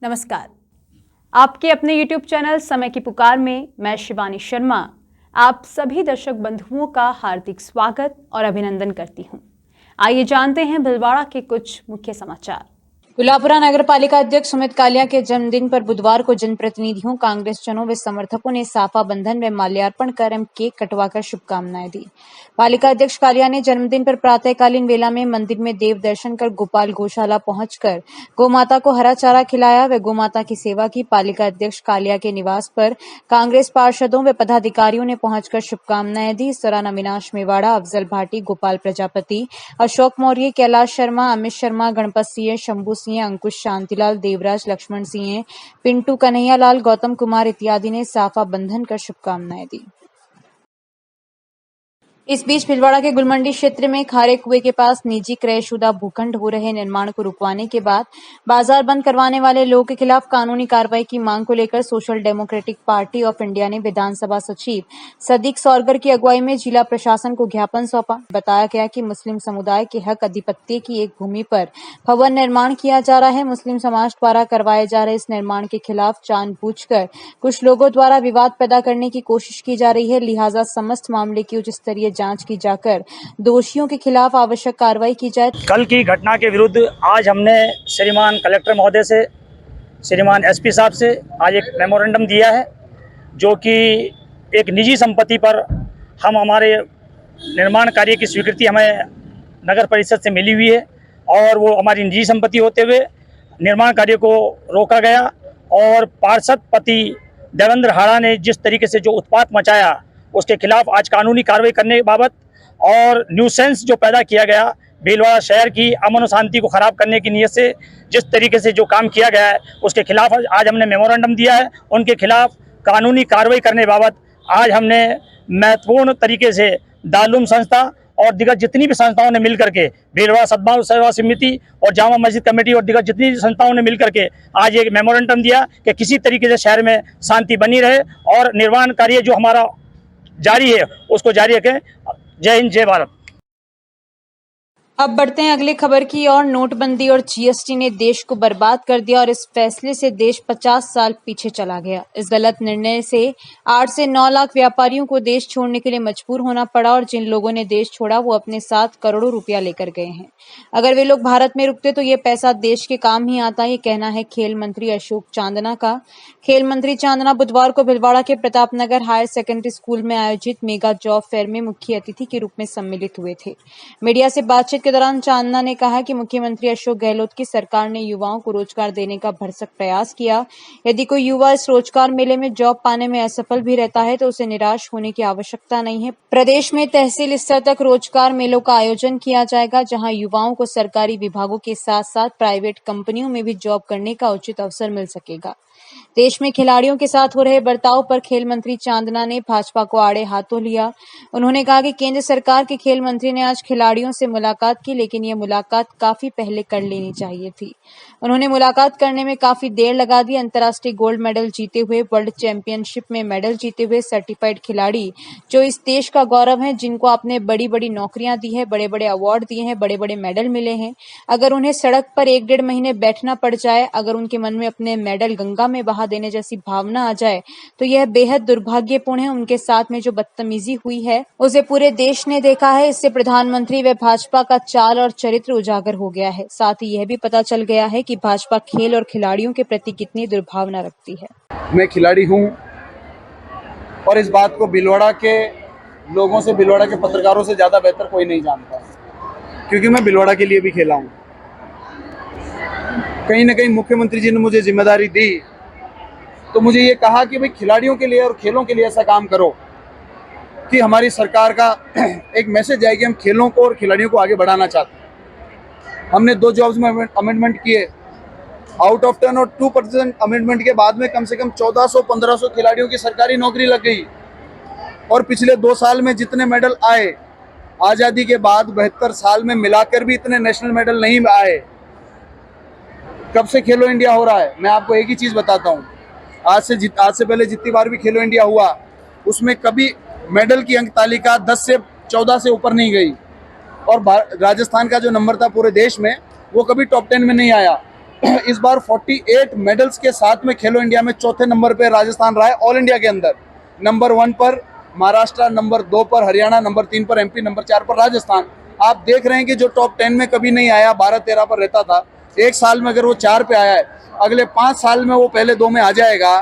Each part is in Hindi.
नमस्कार। आपके अपने YouTube चैनल समय की पुकार में मैं शिवानी शर्मा आप सभी दर्शक बंधुओं का हार्दिक स्वागत और अभिनंदन करती हूं। आइए जानते हैं भीलवाड़ा के कुछ मुख्य समाचार। गुलाबपुरा नगर पालिका अध्यक्ष सुमित कालिया के जन्मदिन पर बुधवार को जनप्रतिनिधियों, कांग्रेसजनों व समर्थकों ने साफा बंधन व माल्यार्पण कर एवं केक कटवाकर शुभकामनाएं दी। पालिका अध्यक्ष कालिया ने जन्मदिन पर प्रातःकालीन वेला में मंदिर में देव दर्शन कर गोपाल गौशाला पहुंचकर गौमाता को हरा चारा खिलाया व गौमाता की सेवा की। पालिका अध्यक्ष कालिया के निवास पर कांग्रेस पार्षदों व पदाधिकारियों ने पहुंचकर शुभकामनाएं दी। इस दौरान अविनाश मेवाड़ा, अफजल भाटी, गोपाल प्रजापति, अशोक मौर्य, कैलाश शर्मा, अमित शर्मा, गणपत सिंह, शंभू सिंह, अंकुश शांतिलाल, देवराज, लक्ष्मण सिंह, पिंटू कन्हैयालाल, गौतम कुमार इत्यादि ने साफा बंधन कर शुभकामनाएं दी। इस बीच भीलवाड़ा के गुलमंडी क्षेत्र में खारे कुएं के पास निजी क्रयशुदा भूखंड हो रहे निर्माण को रुकवाने के बाद बाजार बंद करवाने वाले लोगों के खिलाफ कानूनी कार्रवाई की मांग को लेकर social democratic party of India ने विधानसभा सचिव सदीक सौरगर की अगुवाई में जिला प्रशासन को ज्ञापन सौंपा। बताया गया कि मुस्लिम समुदाय के हक अधिपत्य की एक भूमि पर भवन निर्माण किया जा रहा है। मुस्लिम समाज द्वारा करवाए जा रहे इस निर्माण के खिलाफ जानबूझकर कुछ लोगों द्वारा विवाद पैदा करने की कोशिश की जा रही है। लिहाजा समस्त मामले की उच्च स्तरीय जांच की जाकर दोषियों के खिलाफ आवश्यक कार्रवाई की जाए। कल की घटना के विरुद्ध आज हमने श्रीमान कलेक्टर महोदय से, श्रीमान एसपी साहब से आज एक मेमोरेंडम दिया है, जो कि एक निजी संपत्ति पर हम हमारे निर्माण कार्य की स्वीकृति हमें नगर परिषद से मिली हुई है और वो हमारी निजी संपत्ति होते हुए निर्माण कार्य को रोका गया और पार्षद पति देवेंद्र हाड़ा ने जिस तरीके से जो उत्पात मचाया उसके खिलाफ आज कानूनी कार्रवाई करने के बाबत और न्यूसेंस जो पैदा किया गया भीलवाड़ा शहर की अमन और शांति को खराब करने की नीयत से जिस तरीके से जो काम किया गया है उसके खिलाफ आज हमने मेमोरेंडम दिया है। उनके खिलाफ कानूनी कार्रवाई करने बाबत आज हमने महत्वपूर्ण तरीके से दारुल संस्था और दिगर जितनी भी संस्थाओं ने मिल करके भीलवाड़ा सद्भाव सेवा समिति और जामा मस्जिद कमेटी और दिगर जितनी संस्थाओं ने मिल करके आज एक मेमोरेंडम दिया कि किसी तरीके से शहर में शांति बनी रहे और निर्माण कार्य जो हमारा जारी है उसको जारी रखें। जय हिंद, जय भारत। अब बढ़ते हैं अगली खबर की ओर। नोटबंदी और जीएसटी ने देश को बर्बाद कर दिया और इस फैसले से देश 50 साल पीछे चला गया। इस गलत निर्णय से 8 से 9 लाख व्यापारियों को देश छोड़ने के लिए मजबूर होना पड़ा और जिन लोगों ने देश छोड़ा वो अपने साथ करोड़ों रुपया लेकर गए हैं। अगर वे लोग भारत में रुकते तो ये पैसा देश के काम ही आता। ये कहना है खेल मंत्री अशोक चांदना का। खेल मंत्री चांदना बुधवार को भीलवाड़ा के प्रतापनगर हायर सेकेंडरी स्कूल में आयोजित मेगा जॉब फेयर में मुख्य अतिथि के रूप में सम्मिलित हुए थे। मीडिया से बातचीत के दौरान चांदना ने कहा कि मुख्यमंत्री अशोक गहलोत की सरकार ने युवाओं को रोजगार देने का भरसक प्रयास किया। यदि कोई युवा इस रोजगार मेले में जॉब पाने में असफल भी रहता है तो उसे निराश होने की आवश्यकता नहीं है। प्रदेश में तहसील स्तर तक रोजगार मेलों का आयोजन किया जाएगा, जहां युवाओं को सरकारी विभागों के साथ साथ प्राइवेट कंपनियों में भी जॉब करने का उचित अवसर मिल सकेगा। देश में खिलाड़ियों के साथ हो रहे बर्ताव पर खेल मंत्री चांदना ने भाजपा को आड़े हाथों लिया। उन्होंने कहा कि केंद्र सरकार के खेल मंत्री ने आज खिलाड़ियों से मुलाकात की, लेकिन यह मुलाकात काफी पहले कर लेनी चाहिए थी। उन्होंने मुलाकात करने में काफी देर लगा दी। अंतर्राष्ट्रीय गोल्ड मेडल जीते हुए, वर्ल्ड चैंपियनशिप में मेडल जीते हुए सर्टिफाइड खिलाड़ी जो इस देश का गौरव है, जिनको आपने बड़ी बड़ी नौकरियां दी है, बड़े बड़े अवार्ड दिए हैं, बड़े बड़े मेडल मिले हैं, अगर उन्हें सड़क पर 1-1.5 महीने बैठना पड़ जाए, अगर उनके मन में अपने मेडल गंगा में बहा देने जैसी भावना आ जाए तो यह बेहद दुर्भाग्यपूर्ण है। उनके साथ में जो बदतमीजी हुई है उसे पूरे देश ने देखा है। इससे प्रधानमंत्री व भाजपा का चाल और चरित्र उजागर हो गया है। साथ ही यह भी पता चल गया है कि भाजपा खेल और खिलाड़ियों के प्रति कितनी दुर्भावना रखती है। मैं खिलाड़ी हूं और इस बात को भीलवाड़ा के लोगों से, भीलवाड़ा के पत्रकारों से ज्यादा बेहतर कोई नहीं जानता, क्योंकि मैं भीलवाड़ा के लिए भी खेला हूं। कहीं ना कहीं मुख्यमंत्री जी ने मुझे जिम्मेदारी दी तो मुझे ये कहा कि भाई खिलाड़ियों के लिए और खेलों के लिए ऐसा काम करो कि हमारी सरकार का एक मैसेज आए कि हम खेलों को और खिलाड़ियों को आगे बढ़ाना चाहते हैं। हमने 2 जॉब्स में अमेंडमेंट किए। आउट ऑफ 10 और 2% अमेंडमेंट के बाद में कम से कम 1400-1500 खिलाड़ियों की सरकारी नौकरी लग गई। और पिछले 2 साल में जितने मेडल आए, आज़ादी के बाद 72 साल में मिलाकर भी इतने नेशनल मेडल नहीं आए। कब से खेलो इंडिया हो रहा है? मैं आपको एक ही चीज़ बताता हूँ। आज से पहले जितनी बार भी खेलो इंडिया हुआ उसमें कभी मेडल की अंक तालिका 10 से 14 से ऊपर नहीं गई और राजस्थान का जो नंबर था पूरे देश में वो कभी टॉप 10 में नहीं आया। इस बार 48 मेडल्स के साथ में खेलो इंडिया में चौथे नंबर पे राजस्थान रहा है ऑल इंडिया के अंदर। नंबर 1 पर महाराष्ट्र, नंबर 2 पर हरियाणा, नंबर 3 पर एमपी, नंबर 4 पर राजस्थान। आप देख रहे हैं कि जो टॉप 10 में कभी नहीं आया, 12-13 पर रहता था, एक साल में अगर वो 4 पे आया है, अगले 5 साल में वो पहले 2 में आ जाएगा।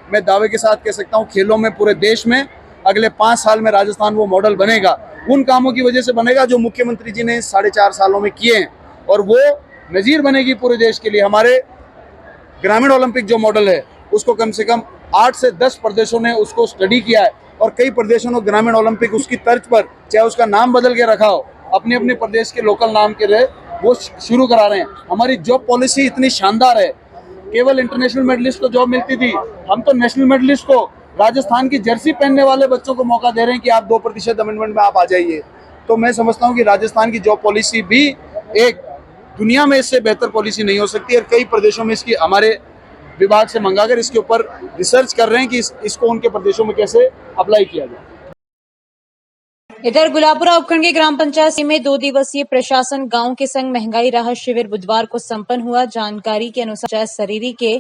मैं दावे के साथ कह सकता हूँ खेलों में पूरे देश में अगले 5 साल में राजस्थान वो मॉडल बनेगा। उन कामों की वजह से बनेगा जो मुख्यमंत्री जी ने 4.5 सालों में किए हैं, और वो नज़ीर बनेगी पूरे देश के लिए। हमारे ग्रामीण ओलंपिक जो मॉडल है उसको कम से कम 8 से 10 प्रदेशों ने उसको स्टडी किया है, और कई प्रदेशों ने ग्रामीण ओलंपिक उसकी तर्ज पर, चाहे उसका नाम बदल के रखा हो, अपने अपने प्रदेश के लोकल नाम के रहे, वो शुरू करा रहे हैं। हमारी जॉब पॉलिसी इतनी शानदार है, केवल इंटरनेशनल मेडलिस्ट को जॉब मिलती थी, हम तो नेशनल मेडलिस्ट को, राजस्थान की जर्सी पहनने वाले बच्चों को मौका दे रहे हैं कि आप 2% अमेंडमेंट में आप आ जाइए। तो मैं समझता हूँ कि राजस्थान की जॉब पॉलिसी भी एक दुनिया में इससे बेहतर पॉलिसी नहीं हो सकती, और कई प्रदेशों में इसकी हमारे विभाग से मंगाकर इसके ऊपर रिसर्च कर रहे हैं कि इसको उनके प्रदेशों में कैसे अप्लाई किया जाए। इधर गुलाबपुरा उपखंड के ग्राम पंचायत में 2 दिवसीय प्रशासन गांव के संग महंगाई राहत शिविर बुधवार को संपन्न हुआ। जानकारी के अनुसार पंचायत सरीरी के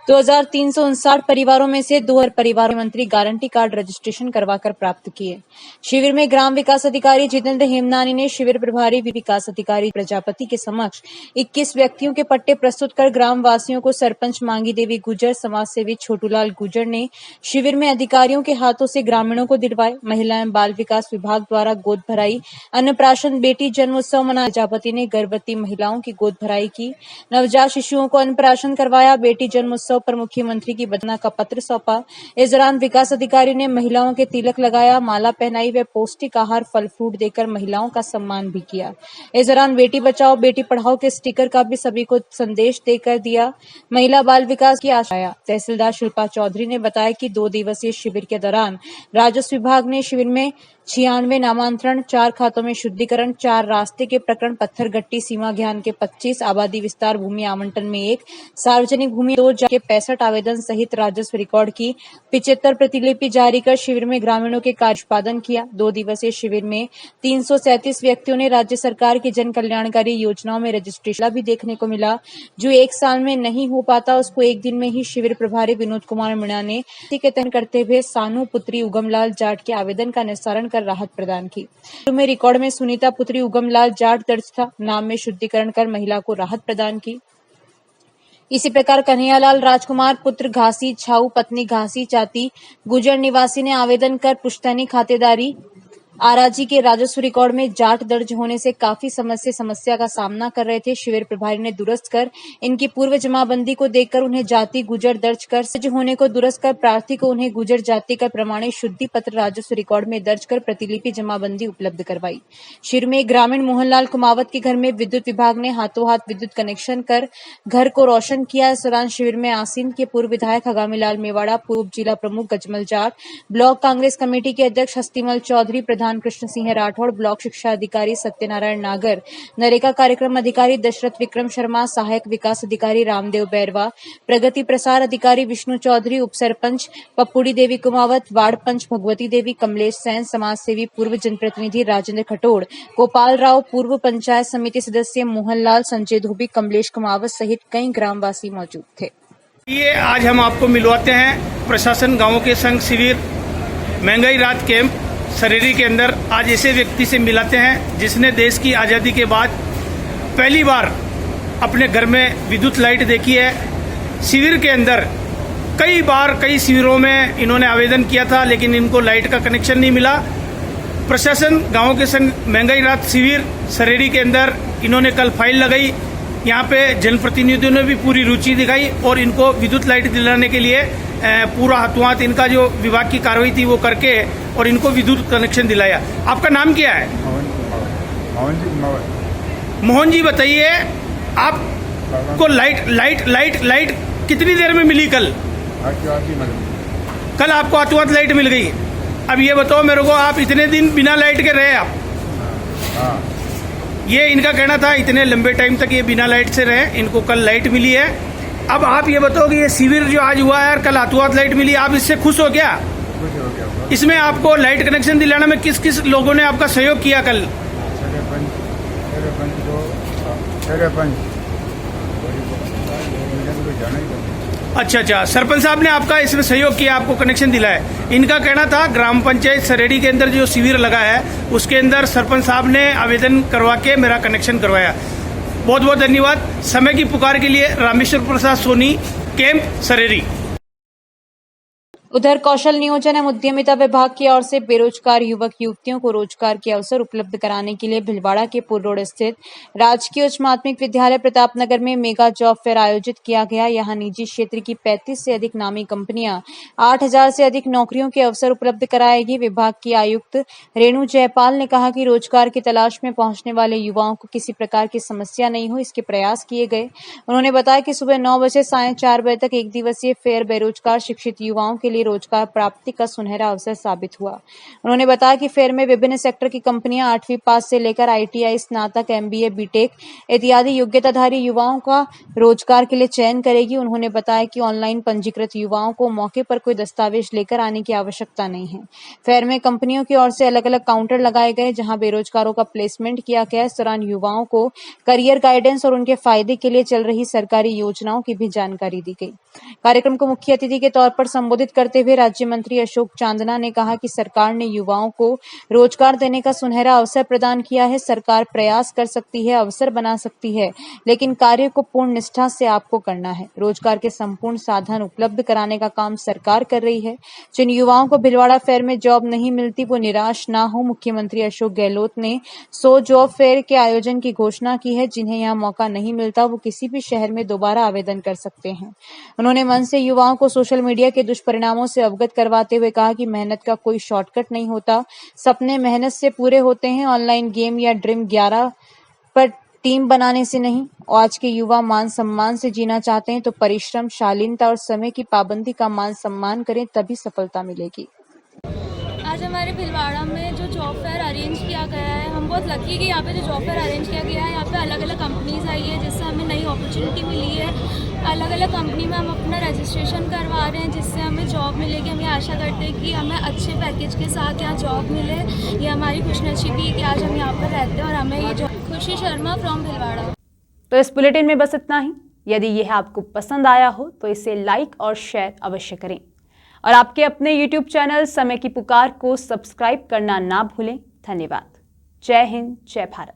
2359 परिवारों में से 2 परिवारों मंत्री गारंटी कार्ड रजिस्ट्रेशन करवाकर प्राप्त किए। शिविर में ग्राम विकास अधिकारी जितेंद्र हेमनानी ने शिविर प्रभारी विकास अधिकारी प्रजापति के समक्ष 21 व्यक्तियों के पट्टे प्रस्तुत कर ग्राम वासियों को सरपंच मांगी देवी गुजर, समाज सेवी छोटूलाल गुजर ने शिविर में अधिकारियों के हाथों से ग्रामीणों को दिलवाए। महिला एवं बाल विकास विभाग द्वारा गोद भराई, अन्नप्राशन, बेटी जन्मोत्सव मना। प्रजापति ने गर्भवती महिलाओं की गोद भराई की, नवजात शिशुओं को अन्नप्राशन करवाया। बेटी जन्मोत्सव पर मुख्यमंत्री की वंदना का पत्र सौंपा। इस दौरान विकास अधिकारी ने महिलाओं के तिलक लगाया, माला पहनाई व पौष्टिक आहार, फल फ्रूट देकर महिलाओं का सम्मान भी किया। इस दौरान बेटी बचाओ बेटी पढ़ाओ के स्टिकर का भी सभी को संदेश देकर दिया। महिला बाल विकास की आशा। तहसीलदार शिल्पा चौधरी ने बताया कि 2 दिवसीय शिविर के दौरान राजस्व विभाग ने शिविर में 96 नामांतरण, 4 खातों में शुद्धिकरण, 4 रास्ते के प्रकरण, पत्थर गट्टी सीमा ज्ञान के 25, आबादी विस्तार भूमि आवंटन में 1, सार्वजनिक भूमि 2 के 65 आवेदन सहित राजस्व रिकॉर्ड की 75 प्रतिलिपि जारी कर शिविर में ग्रामीणों के कार्य निष्पादन किया। 2 दिवसीय शिविर में 337 व्यक्तियों ने राज्य सरकार की जन कल्याणकारी योजनाओं में रजिस्ट्रेशन भी देखने को मिला। जो 1 साल में नहीं हो पाता उसको 1 दिन में ही शिविर प्रभारी विनोद कुमार मीणा ने के तहत करते हुए सानू पुत्री उगमलाल जाट के आवेदन का निस्तारण कर राहत प्रदान की। में रिकॉर्ड में सुनीता पुत्री उगमलाल जाट दर्ज था, नाम में शुद्धिकरण कर महिला को राहत प्रदान की। इसी प्रकार कन्हैयालाल राजकुमार पुत्र घासी छाऊ पत्नी घासी चाती गुजर निवासी ने आवेदन कर पुश्तैनी खातेदारी आराजी के राजस्व रिकॉर्ड में जाट दर्ज होने से काफी समस्या का सामना कर रहे थे। शिविर प्रभारी ने दुरुस्त कर इनकी पूर्व जमाबंदी को देखकर उन्हें जाति गुजर दर्ज कर होने को दुरुस्त कर प्रार्थी को उन्हें गुजर जाति का प्रमाणित शुद्धि पत्र राजस्व रिकॉर्ड में दर्ज कर प्रतिलिपि जमाबंदी उपलब्ध करवाई। शिविर में ग्रामीण मोहनलाल कुमावत के घर में विद्युत विभाग ने हाथों हाथ विद्युत कनेक्शन कर घर को रोशन किया। इस दौरान शिविर में आसीन के पूर्व विधायक हगामीलाल मेवाड़ा, पूर्व जिला प्रमुख गजमल जाट, ब्लॉक कांग्रेस कमेटी के अध्यक्ष हस्तीमल चौधरी, प्रधान कृष्ण सिंह राठौड़, ब्लॉक शिक्षा अधिकारी सत्यनारायण नागर, नरेगा कार्यक्रम अधिकारी दशरथ विक्रम शर्मा, सहायक विकास अधिकारी रामदेव बैरवा, प्रगति प्रसार अधिकारी विष्णु चौधरी, उप सरपंच पप्पुड़ी देवी कुमावत, वार्ड पंच भगवती देवी, कमलेश सैन, समाज सेवी पूर्व जनप्रतिनिधि राजेंद्र खटोड़, गोपाल राव, पूर्व पंचायत समिति सदस्य मोहनलाल, संजय धोबी, कमलेश कुमावत सहित कई ग्रामवासी मौजूद थे। ये आज हम आपको मिलवाते हैं प्रशासन गांवों के संग शिविर महंगाई राहत कैंप सरीरी के अंदर। आज ऐसे व्यक्ति से मिलाते हैं जिसने देश की आज़ादी के बाद पहली बार अपने घर में विद्युत लाइट देखी है। शिविर के अंदर कई शिविरों में इन्होंने आवेदन किया था, लेकिन इनको लाइट का कनेक्शन नहीं मिला। प्रशासन गांवों के संग महंगाई राहत शिविर सरीरी के अंदर इन्होंने कल फाइल लगाई। यहाँ पे जनप्रतिनिधियों ने भी पूरी रुचि दिखाई और इनको विद्युत लाइट दिलाने के लिए पूरा हाथों हाथ इनका जो विभाग की कार्रवाई थी वो करके और इनको विद्युत कनेक्शन दिलाया। आपका नाम क्या है? मोहन जी, बताइए आपको लाइट कितनी देर में मिली? कल आपको हाथों हाथ लाइट मिल गई। अब ये बताओ मेरे को, आप इतने दिन बिना लाइट के रहे आप? ये इनका कहना था, इतने लंबे टाइम तक ये बिना लाइट से रहे, इनको कल लाइट मिली है। अब आप ये बताओ कि ये शिविर जो आज हुआ है और कल हाथों हाथ लाइट मिली, आप इससे खुश हो क्या? इसमें आपको लाइट कनेक्शन दिलाने में किस किस लोगों ने आपका सहयोग किया कल? मीडिया को जाना ही पड़ता। अच्छा, सरपंच साहब ने आपका इसमें सहयोग किया, आपको कनेक्शन दिलाया है। इनका कहना था ग्राम पंचायत सरेड़ी के अंदर जो शिविर लगा है उसके अंदर सरपंच साहब ने आवेदन करवा के मेरा कनेक्शन करवाया। बहुत बहुत धन्यवाद। समय की पुकार के लिए रामेश्वर प्रसाद सोनी, कैंप सरेरी। उधर कौशल नियोजन एवं उद्यमिता विभाग की ओर से बेरोजगार युवक युवतियों को रोजगार के अवसर उपलब्ध कराने के लिए भीलवाड़ा के पुर रोड स्थित राजकीय उच्च माध्यमिक विद्यालय प्रतापनगर में मेगा जॉब फेयर आयोजित किया गया। यहां निजी क्षेत्र की 35 से अधिक नामी कंपनियां 8000 से अधिक नौकरियों के अवसर उपलब्ध कराएगी। विभाग की आयुक्त रेणु जयपाल ने कहा कि रोजगार की तलाश में पहुंचने वाले युवाओं को किसी प्रकार की समस्या नहीं हो, इसके प्रयास किए गए। उन्होंने बताया कि सुबह 9 बजे सायं 4 बजे तक एक दिवसीय फेयर बेरोजगार शिक्षित युवाओं के लिए रोजगार प्राप्ति का सुनहरा अवसर साबित हुआ। उन्होंने बताया कि फेयर में विभिन्न सेक्टर की कंपनियां 8वीं पास से लेकर ITI, स्नातक, MBA, बीटेक इत्यादि योग्यताधारी युवाओं का रोजगार के लिए चयन करेगी। उन्होंने बताया कि ऑनलाइन पंजीकृत युवाओं को मौके पर कोई दस्तावेज लेकर आने की आवश्यकता नहीं है। फेयर में कंपनियों की ओर से अलग अलग काउंटर लगाए गए जहां बेरोजगारों का प्लेसमेंट किया गया। इस दौरान युवाओं को करियर गाइडेंस और उनके फायदे के लिए चल रही सरकारी योजनाओं की भी जानकारी दी गई। कार्यक्रम को मुख्य अतिथि के तौर पर संबोधित करते हुए राज्य मंत्री अशोक चांदना ने कहा कि सरकार ने युवाओं को रोजगार देने का सुनहरा अवसर प्रदान किया है। सरकार प्रयास कर सकती है, अवसर बना सकती है, लेकिन कार्य को पूर्ण निष्ठा से आपको करना है। रोजगार के संपूर्ण साधन उपलब्ध कराने का काम सरकार कर रही है। जिन युवाओं को भिलवाड़ा फेयर में जॉब नहीं मिलती वो निराश ना हो। मुख्यमंत्री अशोक गहलोत ने 100 जॉब फेयर के आयोजन की घोषणा की है। जिन्हें यहाँ मौका नहीं मिलता वो किसी भी शहर में दोबारा आवेदन कर सकते हैं। उन्होंने मंच से युवाओं को सोशल मीडिया के दुष्परिणामों से अवगत करवाते हुए कहा कि मेहनत का कोई शॉर्टकट नहीं होता, सपने मेहनत से पूरे होते हैं। ऑनलाइन गेम या ड्रीम 11 पर टीम बनाने से नहीं। आज के युवा मान सम्मान से जीना चाहते हैं तो परिश्रम, शालीनता और समय की पाबंदी का मान सम्मान करें, तभी सफलता मिलेगी। आज हमारे भिलवाड़ा में जो जॉब फेयर अरेंज किया गया है, हम बहुत लकी कि यहाँ पे जो जॉब फेयर अरेंज किया गया है, यहाँ पे अलग अलग कंपनीज आई है जिससे हमें नई अपॉर्चुनिटी मिली है। अलग अलग कंपनी में हम अपना रजिस्ट्रेशन करवा रहे हैं जिससे हमें जॉब मिलेगी। हम ये आशा करते हैं कि हमें अच्छे पैकेज के साथ यहाँ जॉब मिले। ये हमारी खुशनसीबी है कि आज हम यहाँ पर रहते हैं और हमें ये जॉब। खुशी शर्मा फ्रॉम भिलवाड़ा। तो इस बुलेटिन में बस इतना ही। यदि यह आपको पसंद आया हो तो इसे लाइक और शेयर अवश्य करें और आपके अपने YouTube चैनल समय की पुकार को सब्सक्राइब करना ना भूलें। धन्यवाद। जय हिंद, जय भारत।